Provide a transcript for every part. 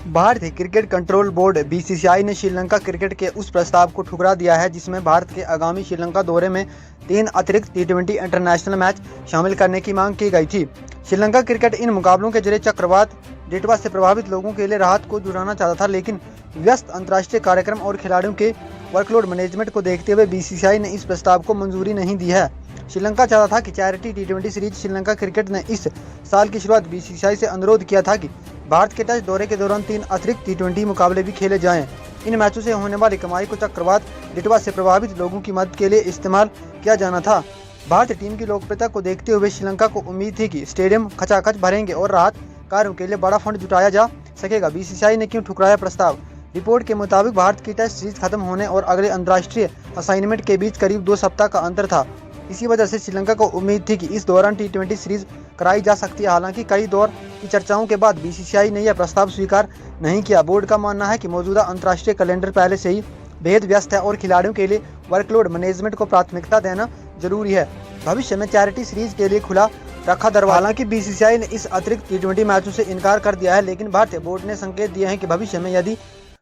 भारतीय cricket control board BCCI ने Sri Lanka cricket के उस प्रस्ताव को ठुकरा दिया है जिसमें भारत के आगामी श्रीलंका दौरे में 3 अतिरिक्त टी20 इंटरनेशनल मैच शामिल करने की मांग की गई थी। श्रीलंका क्रिकेट इन मुकाबलों के जरिए चक्रवात डिटवा से प्रभावित लोगों के लिए राहत को जुटाना चाहता था, लेकिन व्यस्त अंतर्राष्ट्रीय कार्यक्रम और खिलाड़ियों के वर्कलोड मैनेजमेंट को देखते हुए बीसीसीआई ने इस प्रस्ताव को मंजूरी नहीं दी है। श्रीलंका चाहता था कि चैरिटी टी20 सीरीज श्रीलंका क्रिकेट ने इस साल की शुरुआत बीसीसीआई से अनुरोध किया था कि भारत के टेस्ट दौरे के दौरान 3 अतिरिक्त टी20 मुकाबले भी खेले जाएं। इन मैचों से होने वाली कमाई को चक्रवात डिटवा से प्रभावित लोगों की मदद के लिए इस्तेमाल किया जाना था। भारतीय टीम की लोकप्रियता को देखते हुए श्रीलंका को उम्मीद थी कि स्टेडियम खचाखच भरेंगे और राहत कार्यों के लिए बड़ा फंड जुटाया जा सकेगा। बीसीसीआई ने क्यों ठुकराया प्रस्ताव? रिपोर्ट के मुताबिक भारत की टेस्ट सीरीज खत्म होने और अगले अंतर्राष्ट्रीय असाइनमेंट के बीच करीब 2 सप्ताह का अंतर था। इसी वजह से श्रीलंका को उम्मीद थी कि इस दौरान टी20 सीरीज कराई जा सकती है। हालांकि कई दौर की चर्चाओं के बाद बीसीसीआई ने यह प्रस्ताव स्वीकार नहीं किया। बोर्ड का मानना है कि मौजूदा अंतर्राष्ट्रीय कैलेंडर पहले से ही बेहद व्यस्त है और खिलाड़ियों के लिए वर्कलोड मैनेजमेंट को प्राथमिकता देना जरूरी है। भविष्य में चैरिटी सीरीज के लिए खुला रखा दरवाजा। हालांकि बीसीसीआई ने इस अतिरिक्त टी20 मैचों से इनकार कर दिया है, लेकिन भारतीय बोर्ड ने संकेत दिए हैं कि भविष्य में यदि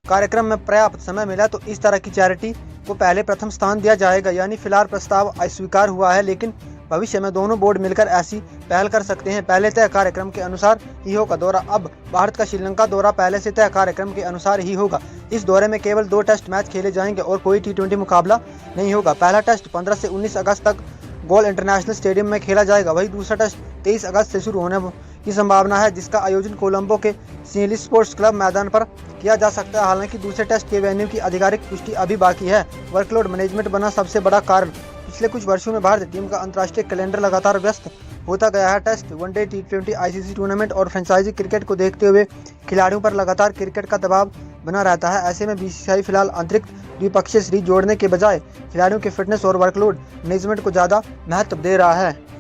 कार्यक्रम में पर्याप्त समय मिला तो इस तरह की चैरिटी को पहले प्रथम स्थान दिया जाएगा। यानी फिलहाल प्रस्ताव अस्वीकार हुआ है, लेकिन भविष्य में दोनों बोर्ड मिलकर ऐसी पहल कर सकते हैं। पहले तय कार्यक्रम के अनुसार ही होगा दौरा। अब भारत का श्रीलंका दौरा पहले से तय कार्यक्रम के अनुसार ही होगा। इस दौरे में केवल 2 टेस्ट मैच खेले जाएंगे और कोई टी20 मुकाबला नहीं होगा। पहला टेस्ट 15 से 19 अगस्त तक गोल इंटरनेशनल स्टेडियम में खेला जाएगा। वही दूसरा टेस्ट 23 अगस्त से शुरू होने की संभावना है, जिसका आयोजन कोलंबो के सिंहली स्पोर्ट्स क्लब मैदान पर किया जा सकता है। हालांकि दूसरे टेस्ट के वेन्यू की आधिकारिक पुष्टि अभी बाकी है। वर्कलोड मैनेजमेंट बना सबसे बड़ा कारण। पिछले कुछ वर्षों में भारतीय टीम का अंतर्राष्ट्रीय कैलेंडर लगातार व्यस्त होता गया है। टेस्ट, वनडे, टी20, आईसीसी टूर्नामेंट और फ्रेंचाइजी क्रिकेट को देखते हुए खिलाड़ियों पर लगातार क्रिकेट का दबाव बना रहता है। ऐसे में बीसीसीआई फिलहाल अतिरिक्त द्विपक्षीय सीरीज जोड़ने के बजाय खिलाड़ियों के फिटनेस और वर्कलोड मैनेजमेंट को ज़्यादा महत्व दे रहा है।